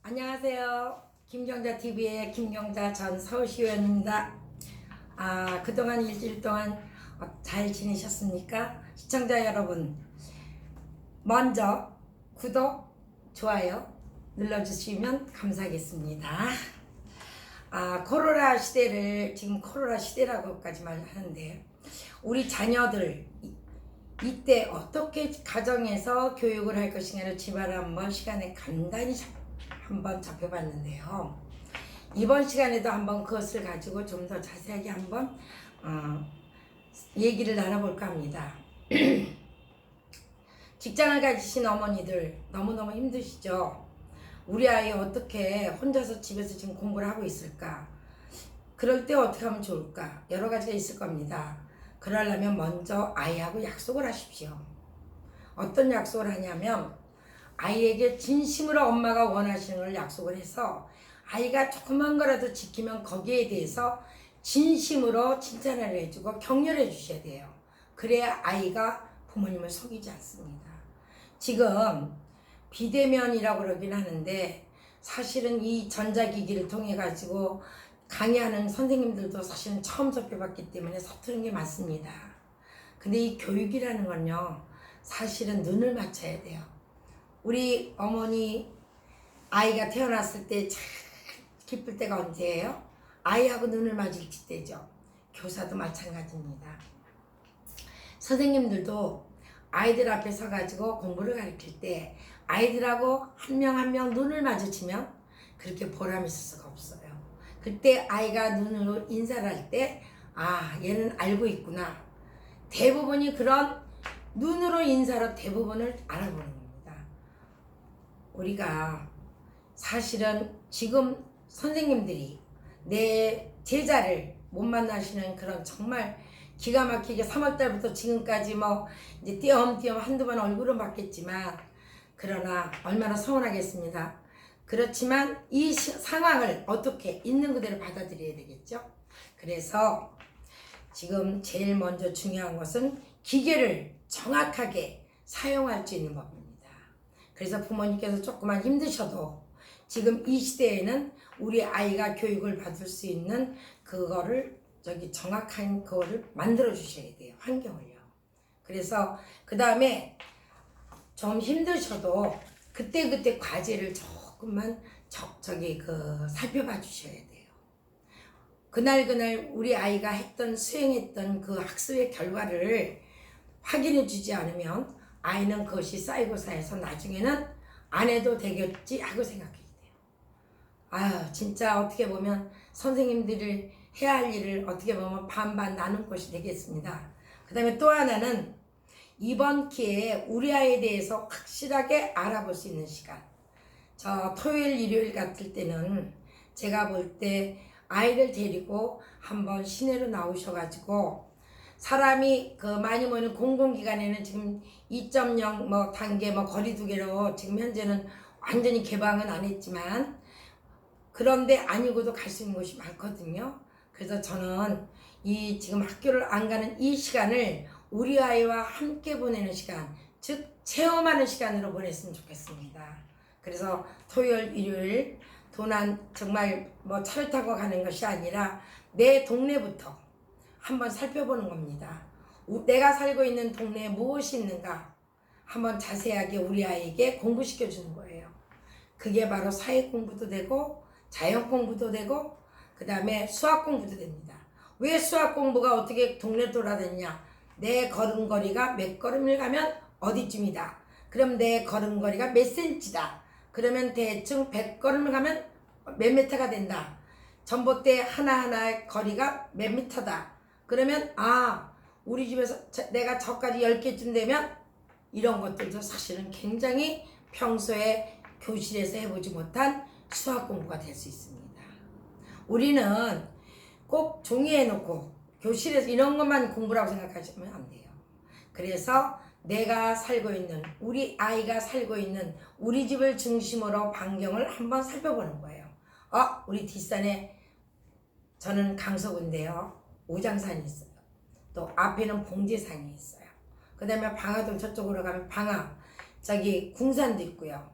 안녕하세요. 김경자TV의 김경자 전 서울시의원입니다. 그동안 일주일 동안 잘 지내셨습니까? 시청자 여러분, 먼저 구독, 좋아요 눌러주시면 감사하겠습니다. 코로나 시대를 지금 코로나 시대라고까지 말하는데 우리 자녀들 이때 어떻게 가정에서 교육을 할 것인가를 집안을 한번 시간에 간단히 한번 잡혀봤는데요. 이번 시간에도 한번 그것을 가지고 좀 더 자세하게 한번 얘기를 나눠볼까 합니다. 직장을 가지신 어머니들 너무너무 힘드시죠? 우리 아이 어떻게 혼자서 집에서 지금 공부를 하고 있을까? 그럴 때 어떻게 하면 좋을까? 여러 가지가 있을 겁니다. 그러려면 먼저 아이하고 약속을 하십시오. 어떤 약속을 하냐면 아이에게 진심으로 엄마가 원하시는 걸 약속을 해서 아이가 조그만 거라도 지키면 거기에 대해서 진심으로 칭찬을 해주고 격려해 주셔야 돼요. 그래야 아이가 부모님을 속이지 않습니다. 지금 비대면이라고 그러긴 하는데 사실은 이 전자기기를 통해 가지고 강의하는 선생님들도 사실은 처음 접해봤기 때문에 서투른 게 많습니다. 근데 이 교육이라는 건요, 사실은 눈을 맞춰야 돼요. 우리 어머니 아이가 태어났을 때 참 기쁠 때가 언제예요? 아이하고 눈을 마주칠 때죠. 교사도 마찬가지입니다. 선생님들도 아이들 앞에 서가지고 공부를 가르칠 때 아이들하고 한 명 한 명 눈을 마주치면 그렇게 보람 있을 수가 없어요. 그때 아이가 눈으로 인사를 할 때 얘는 알고 있구나. 대부분이 그런 눈으로 인사로 대부분을 알아보는 겁니다. 우리가 사실은 지금 선생님들이 내 제자를 못 만나시는 그런 정말 기가 막히게 3월달부터 지금까지 이제 띄엄띄엄 한두 번 얼굴은 봤겠지만 그러나 얼마나 서운하겠습니다. 그렇지만 이 상황을 어떻게 있는 그대로 받아들여야 되겠죠. 그래서 지금 제일 먼저 중요한 것은 기계를 정확하게 사용할 수 있는 법입니다. 그래서 부모님께서 조금만 힘드셔도 지금 이 시대에는 우리 아이가 교육을 받을 수 있는 그거를 정확한 그거를 만들어 주셔야 돼요. 환경을요. 그래서 그 다음에 좀 힘드셔도 그때 과제를 조금만 살펴봐 주셔야 돼요. 그날 우리 아이가 수행했던 그 학습의 결과를 확인해 주지 않으면 아이는 그것이 쌓이고 쌓여서 나중에는 안 해도 되겠지 하고 생각해야 돼요. 진짜 어떻게 보면 선생님들이 해야 할 일을 어떻게 보면 반반 나눈 것이 되겠습니다. 그 다음에 또 하나는 이번 기회에 우리 아이에 대해서 확실하게 알아볼 수 있는 시간. 저 토요일, 일요일 같을 때는 제가 볼 때 아이를 데리고 한번 시내로 나오셔가지고 사람이 많이 모이는 공공기관에는 지금 2.0 단계 거리두기로 지금 현재는 완전히 개방은 안 했지만 그런데 아니고도 갈 수 있는 곳이 많거든요. 그래서 저는 이 지금 학교를 안 가는 이 시간을 우리 아이와 함께 보내는 시간, 즉 체험하는 시간으로 보냈으면 좋겠습니다. 그래서 토요일, 일요일 도난 정말 차를 타고 가는 것이 아니라 내 동네부터 한번 살펴보는 겁니다. 내가 살고 있는 동네에 무엇이 있는가 한번 자세하게 우리 아이에게 공부시켜 주는 거예요. 그게 바로 사회 공부도 되고 자연 공부도 되고 그 다음에 수학 공부도 됩니다. 왜 수학 공부가 어떻게 동네 돌아다니냐? 내 걸음걸이가 몇 걸음을 가면 어디쯤이다. 그럼 내 걸음걸이가 몇 센치다. 그러면 대충 100걸음을 가면 몇 미터가 된다. 전봇대 하나하나의 거리가 몇 미터다. 그러면 우리 집에서 내가 저까지 10개쯤 되면 이런 것들도 사실은 굉장히 평소에 교실에서 해보지 못한 수학 공부가 될 수 있습니다. 우리는 꼭 종이에 놓고 교실에서 이런 것만 공부라고 생각하시면 안 돼요. 그래서 내가 살고 있는 우리 아이가 살고 있는 우리 집을 중심으로 반경을 한번 살펴보는 거예요. 우리 뒷산에 저는 강서구인데요. 오장산이 있어요. 또 앞에는 봉제산이 있어요. 그 다음에 방화동 저쪽으로 가면 궁산도 있고요.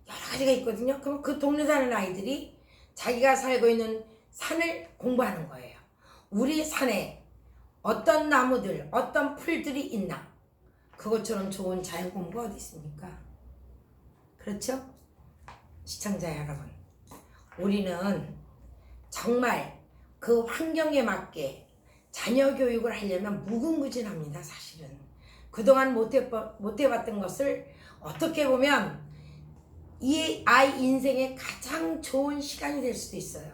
여러 가지가 있거든요. 그럼 그 동네 사는 아이들이 자기가 살고 있는 산을 공부하는 거예요. 우리 산에 어떤 나무들, 어떤 풀들이 있나. 그것처럼 좋은 자연 공부가 어디 있습니까? 그렇죠? 시청자 여러분, 우리는 정말 그 환경에 맞게 자녀 교육을 하려면 무궁무진합니다. 사실은 그동안 못 해봤던 것을 어떻게 보면 이 아이 인생의 가장 좋은 시간이 될 수도 있어요.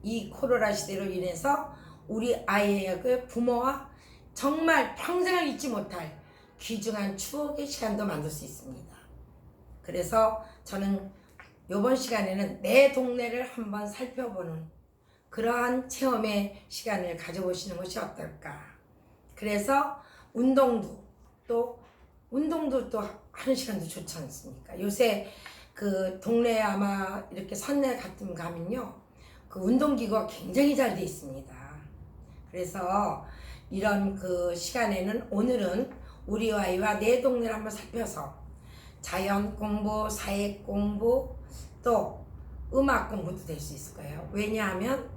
이 코로나 시대로 인해서 우리 아이의 그 부모와 정말 평생을 잊지 못할 귀중한 추억의 시간도 만들 수 있습니다. 그래서 저는 이번 시간에는 내 동네를 한번 살펴보는 그러한 체험의 시간을 가져보시는 것이 어떨까. 그래서 운동도 또 하는 시간도 좋지 않습니까? 요새 그 동네에 아마 이렇게 선내 같은 가면요, 그 운동기구가 굉장히 잘 돼 있습니다. 그래서 이런 그 시간에는 오늘은 우리 아이와 내 동네를 한번 살펴서 자연 공부, 사회 공부, 또 음악 공부도 될 수 있을 거예요. 왜냐하면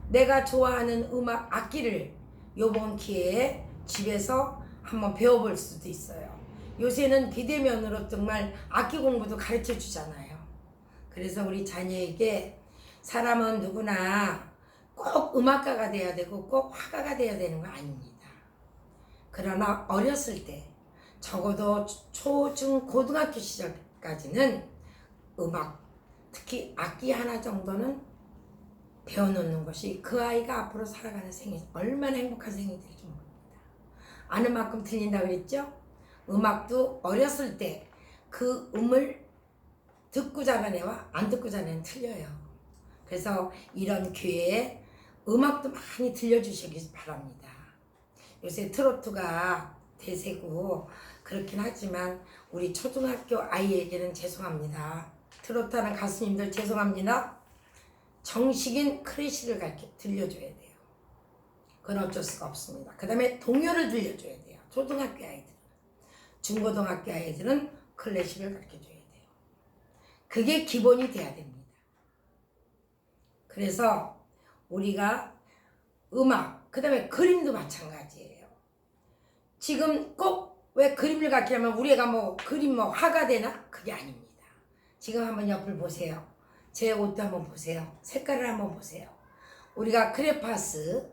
내가 좋아하는 음악 악기를 요번 기회에 집에서 한번 배워볼 수도 있어요. 요새는 비대면으로 정말 악기 공부도 가르쳐 주잖아요. 그래서 우리 자녀에게 사람은 누구나 꼭 음악가가 돼야 되고 꼭 화가가 돼야 되는 거 아닙니다. 그러나 어렸을 때 적어도 초, 중, 고등학교 시절까지는 음악, 특히 악기 하나 정도는 배워놓는 것이 그 아이가 앞으로 살아가는 생이 얼마나 행복한 생이 될지 모릅니다. 아는 만큼 들린다고 그랬죠? 음악도 어렸을 때 그 음을 듣고 자란 애와 안 듣고 자란 애는 틀려요. 그래서 이런 기회에 음악도 많이 들려주시기 바랍니다. 요새 트로트가 대세고 그렇긴 하지만 우리 초등학교 아이에게는 죄송합니다. 트로트하는 가수님들 죄송합니다. 정식인 클래식을 들려줘야 돼요. 그건 어쩔 수가 없습니다. 그 다음에 동요를 들려줘야 돼요. 초등학교 아이들은. 중고등학교 아이들은 클래식을 가르쳐줘야 돼요. 그게 기본이 돼야 됩니다. 그래서 우리가 음악, 그 다음에 그림도 마찬가지예요. 지금 꼭 왜 그림을 가르치려면 우리 애가 뭐 그림 뭐 화가 되나? 그게 아닙니다. 지금 한번 옆을 보세요. 제 옷도 한번 보세요. 색깔을 한번 보세요. 우리가 크레파스,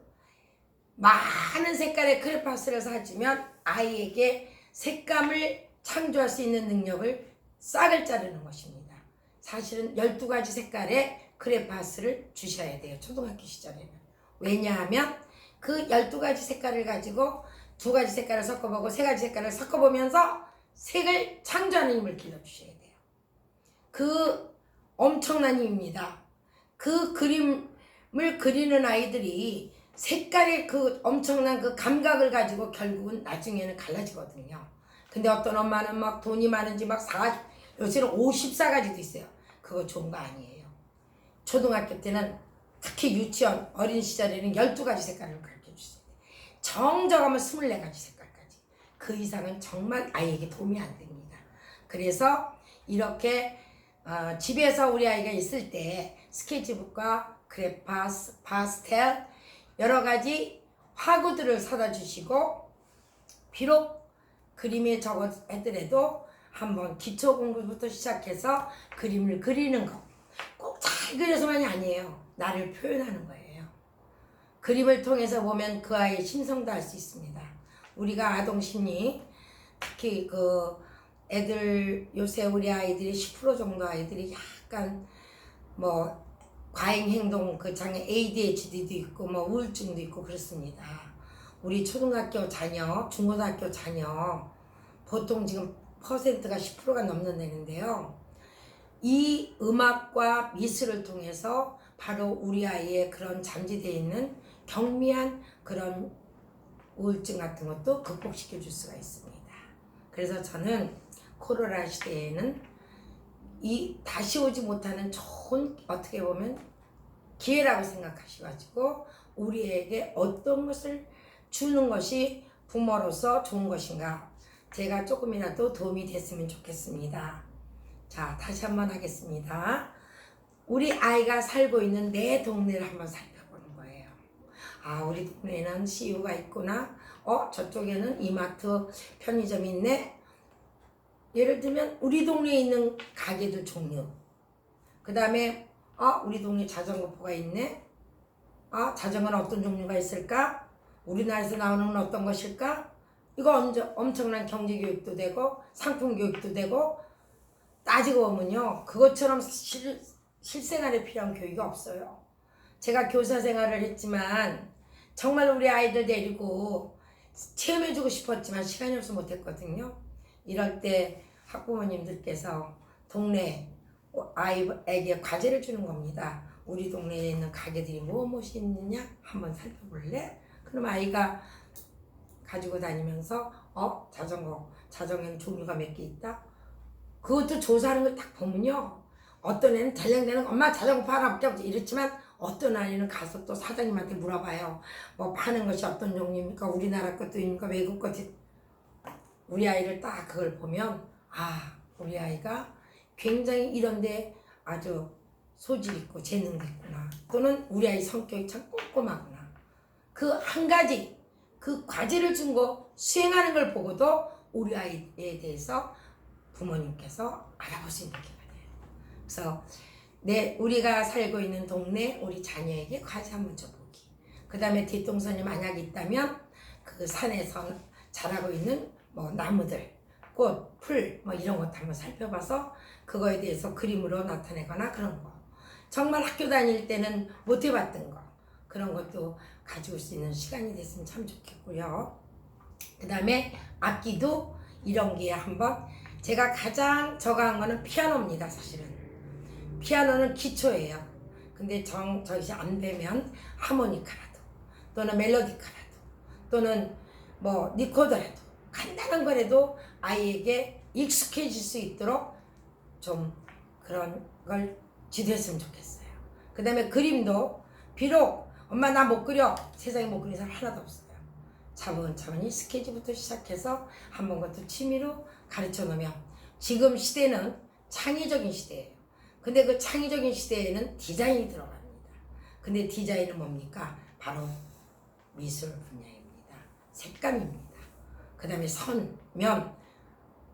많은 색깔의 크레파스를 사주면 아이에게 색감을 창조할 수 있는 능력을 싹을 자르는 것입니다. 사실은 12가지 색깔의 크레파스를 주셔야 돼요. 초등학교 시절에는. 왜냐하면 그 12가지 색깔을 가지고 2가지 색깔을 섞어보고 3가지 색깔을 섞어보면서 색을 창조하는 힘을 길러주셔야 돼요. 그 엄청난 힘입니다. 그 그림을 그리는 아이들이 색깔의 그 엄청난 그 감각을 가지고 결국은 나중에는 갈라지거든요. 근데 어떤 엄마는 막 돈이 많은지 막 요새는 54가지도 있어요. 그거 좋은 거 아니에요. 초등학교 때는 특히 유치원 어린 시절에는 12가지 색깔을 가르쳐 주세요. 정정하면 24가지 색깔까지. 그 이상은 정말 아이에게 도움이 안 됩니다. 그래서 이렇게 집에서 우리 아이가 있을 때 스케치북과 크레파스, 파스텔 여러 가지 화구들을 사다 주시고 비록 그림에 적어했더라도 한번 기초 공부부터 시작해서 그림을 그리는 거. 꼭 잘 그려서만이 아니에요. 나를 표현하는 거예요. 그림을 통해서 보면 그 아이의 심성도 알 수 있습니다. 우리가 아동심리, 특히 그 애들, 요새 우리 아이들이 10% 정도 아이들이 약간 뭐 과잉행동 그 장애 ADHD도 있고 뭐 우울증도 있고 그렇습니다. 우리 초등학교 자녀, 중고등학교 자녀 보통 지금 퍼센트가 10%가 넘는다는데요. 이 음악과 미술을 통해서 바로 우리 아이의 그런 잠재되어 있는 경미한 그런 우울증 같은 것도 극복시켜 줄 수가 있습니다. 그래서 저는 코로나 시대에는 이 다시 오지 못하는 좋은 어떻게 보면 기회라고 생각하셔가지고 우리에게 어떤 것을 주는 것이 부모로서 좋은 것인가 제가 조금이라도 도움이 됐으면 좋겠습니다. 자, 다시 한번 하겠습니다. 우리 아이가 살고 있는 내 동네를 한번 살펴보는 거예요. 아, 우리 동네에는 CU가 있구나. 저쪽에는 이마트, 편의점이 있네. 예를 들면 우리 동네에 있는 가게들 종류. 그 다음에 우리 동네 자전거포가 있네. 자전거는 어떤 종류가 있을까? 우리나라에서 나오는 건 어떤 것일까? 이거 엄청난 경제교육도 되고 상품교육도 되고 따지고 보면요. 그것처럼 실생활에 필요한 교육이 없어요. 제가 교사 생활을 했지만 정말 우리 아이들 데리고 체험해주고 싶었지만 시간이 없어서 못했거든요. 이럴 때 학부모님들께서 동네 아이에게 과제를 주는 겁니다. 우리 동네에 있는 가게들이 무엇이 있느냐 한번 살펴볼래? 그럼 아이가 가지고 다니면서 자전거는 종류가 몇 개 있다? 그것도 조사하는 걸 딱 보면요. 어떤 애는 델랭대는 엄마 자전거 팔아볼게 이랬지만 어떤 아이는 가서 또 사장님한테 물어봐요. 뭐 파는 것이 어떤 종류입니까? 우리나라 것도입니까? 외국 것이? 우리 아이를 딱 그걸 보면 우리 아이가 굉장히 이런데 아주 소질 있고 재능도 있구나. 또는 우리 아이 성격이 참 꼼꼼하구나. 그 한 가지 그 과제를 준 거 수행하는 걸 보고도 우리 아이에 대해서 부모님께서 알아볼 수 있는 기회가 돼요. 그래서 우리가 살고 있는 동네 우리 자녀에게 과제 한번 줘보기. 그 다음에 뒷동산이 만약 있다면 그 산에서 자라고 있는 뭐 나무들, 꽃, 풀 뭐 이런 것도 한번 살펴봐서 그거에 대해서 그림으로 나타내거나 그런 거. 정말 학교 다닐 때는 못 해봤던 거 그런 것도 가지고 올 수 있는 시간이 됐으면 참 좋겠고요. 그 다음에 악기도 이런 게 한번 제가 가장 저거한 거는 피아노입니다. 사실은 피아노는 기초예요. 근데 저것이 안 되면 하모니카라도 또는 멜로디카라도 또는 뭐 리코더라도 간단한 거라도 아이에게 익숙해질 수 있도록 좀 그런 걸 지도했으면 좋겠어요. 그 다음에 그림도 비록 엄마 나 못 그려 세상에 못 그리는 사람 하나도 없어요. 차분차분히 스케치부터 시작해서 한번 그것도 취미로 가르쳐 놓으면 지금 시대는 창의적인 시대예요. 근데 그 창의적인 시대에는 디자인이 들어갑니다. 근데 디자인은 뭡니까? 바로 미술 분야입니다. 색감입니다. 그 다음에 선, 면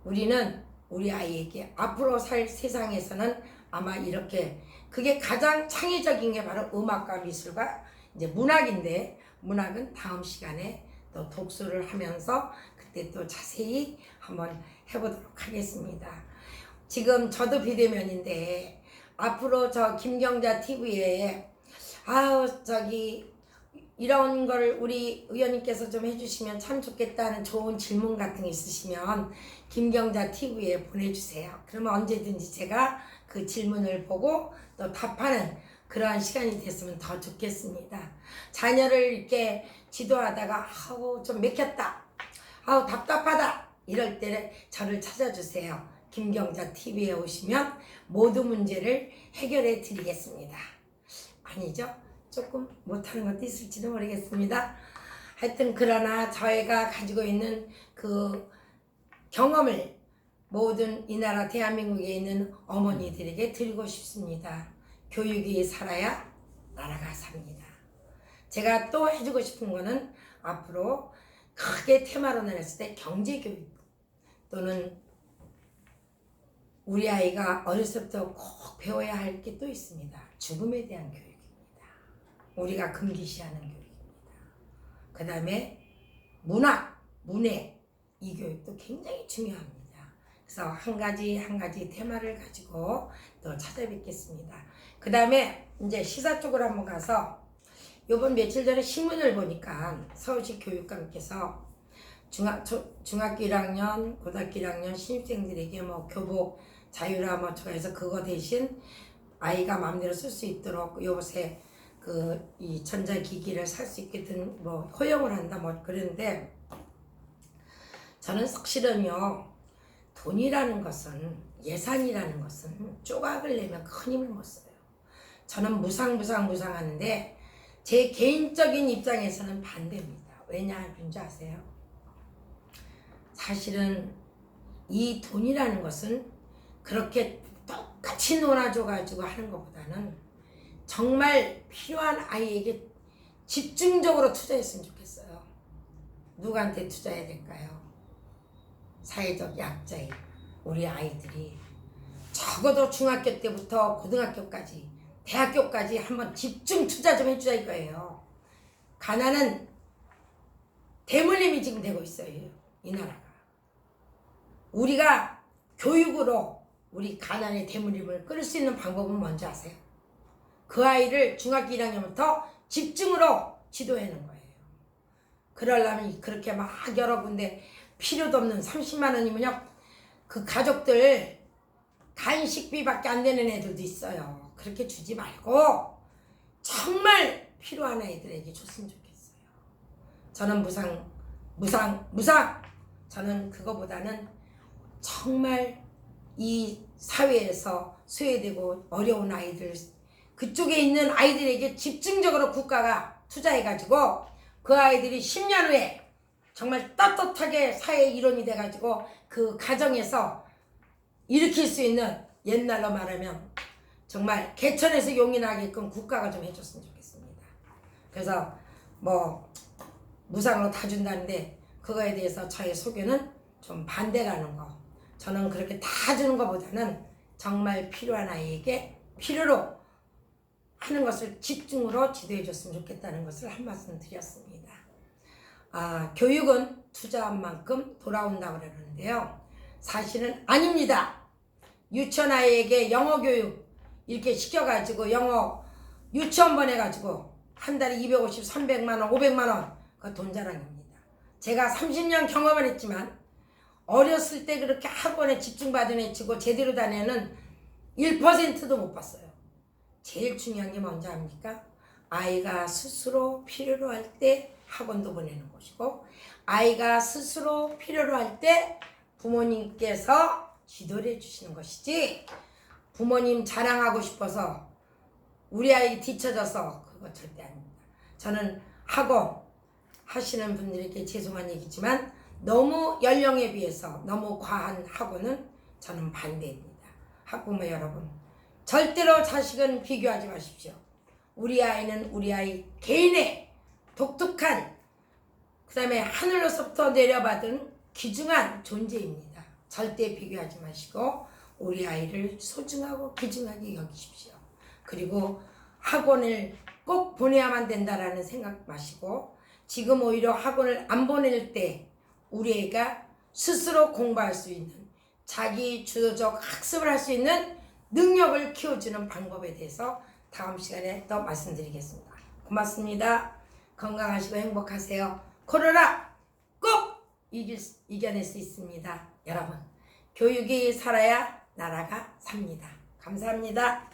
우리는 우리 아이에게 앞으로 살 세상에서는 아마 이렇게 그게 가장 창의적인 게 바로 음악과 미술과 이제 문학인데 문학은 다음 시간에 또 독서를 하면서 그때 또 자세히 한번 해보도록 하겠습니다. 지금 저도 비대면인데 앞으로 저 김경자 TV에 이런 걸 우리 의원님께서 좀 해주시면 참 좋겠다는 좋은 질문 같은 게 있으시면 김경자 TV에 보내주세요. 그러면 언제든지 제가 그 질문을 보고 또 답하는 그러한 시간이 됐으면 더 좋겠습니다. 자녀를 이렇게 지도하다가 좀 맥혔다, 답답하다 이럴 때 저를 찾아주세요. 김경자 TV에 오시면 모든 문제를 해결해 드리겠습니다. 아니죠? 조금 못하는 것도 있을지도 모르겠습니다. 하여튼 그러나 저희가 가지고 있는 그 경험을 모든 이 나라 대한민국에 있는 어머니들에게 드리고 싶습니다. 교육이 살아야 나라가 삽니다. 제가 또 해주고 싶은 거는 앞으로 크게 테마로 나눴을 때 경제교육 또는 우리 아이가 어렸을 때부터 꼭 배워야 할 게 또 있습니다. 죽음에 대한 교육입니다. 우리가 금기시하는 교육입니다. 그 다음에 문학, 문해 이 교육도 굉장히 중요합니다. 그래서 한 가지 테마를 가지고 또 찾아뵙겠습니다. 그 다음에 이제 시사 쪽으로 한번 가서 요번 며칠 전에 신문을 보니까 서울시 교육감께서 중학교 1학년, 고등학교 1학년 신입생들에게 뭐 교복 자유라 뭐 해서 그거 대신 아이가 마음대로 쓸 수 있도록 요새 이 전자기기를 살 수 있게끔 뭐 허용을 한다 뭐 그런데 저는 사실은요 돈이라는 것은 예산이라는 것은 조각을 내면 큰 힘을 못 써요. 저는 무상하는데 제 개인적인 입장에서는 반대입니다. 왜냐하면 줄 아세요? 사실은 이 돈이라는 것은 그렇게 똑같이 놀아줘가지고 하는 것보다는 정말 필요한 아이에게 집중적으로 투자했으면 좋겠어요. 누구한테 투자해야 될까요? 사회적 약자인 우리 아이들이 적어도 중학교 때부터 고등학교까지 대학교까지 한번 집중 투자 좀 해주자 이거예요. 가난은 대물림이 지금 되고 있어요. 이 나라가. 우리가 교육으로 우리 가난의 대물림을 끊을 수 있는 방법은 뭔지 아세요? 그 아이를 중학교 1학년부터 집중으로 지도하는 거예요. 그러려면 그렇게 막 여러 군데 필요도 없는 30만 원이면요. 그 가족들 간식비밖에 안 되는 애들도 있어요. 그렇게 주지 말고 정말 필요한 아이들에게 줬으면 좋겠어요. 저는 무상. 저는 그거보다는 정말 이 사회에서 소외되고 어려운 아이들, 그쪽에 있는 아이들에게 집중적으로 국가가 투자해가지고 그 아이들이 10년 후에 정말 떳떳하게 사회의 일원이 돼가지고 그 가정에서 일으킬 수 있는, 옛날로 말하면 정말 개천에서 용이 나게끔 국가가 좀 해줬으면 좋겠습니다. 그래서 뭐 무상으로 다 준다는데 그거에 대해서 저의 소견은 좀 반대라는 거. 저는 그렇게 다 주는 것보다는 정말 필요한 아이에게 필요로 하는 것을 집중으로 지도해 줬으면 좋겠다는 것을 한 말씀 드렸습니다. 교육은 투자한 만큼 돌아온다고 그러는데요. 사실은 아닙니다. 유치원 아이에게 영어 교육 이렇게 시켜가지고 영어 유치원 보내가지고 한 달에 250, 300만 원, 500만 원 그거 돈 자랑입니다. 제가 30년 경험을 했지만 어렸을 때 그렇게 학원에 집중받은 애 치고 제대로 다니는 1%도 못 봤어요. 제일 중요한 게 뭔지 압니까? 아이가 스스로 필요로 할 때 학원도 보내는 것이고 아이가 스스로 필요로 할 때 부모님께서 지도를 해주시는 것이지 부모님 자랑하고 싶어서 우리 아이 뒤쳐져서 그거 절대 아닙니다. 저는 학원 하시는 분들에게 죄송한 얘기지만 너무 연령에 비해서 너무 과한 학원은 저는 반대입니다. 학부모 여러분 절대로 자식은 비교하지 마십시오. 우리 아이는 우리 아이 개인의 독특한 그 다음에 하늘로서부터 내려받은 귀중한 존재입니다. 절대 비교하지 마시고 우리 아이를 소중하고 귀중하게 여기십시오. 그리고 학원을 꼭 보내야만 된다라는 생각 마시고 지금 오히려 학원을 안 보낼 때 우리 애가 스스로 공부할 수 있는 자기 주도적 학습을 할 수 있는 능력을 키워주는 방법에 대해서 다음 시간에 더 말씀드리겠습니다. 고맙습니다. 건강하시고 행복하세요. 코로나 꼭 이겨낼 수 있습니다. 여러분 교육이 살아야 나라가 삽니다. 감사합니다.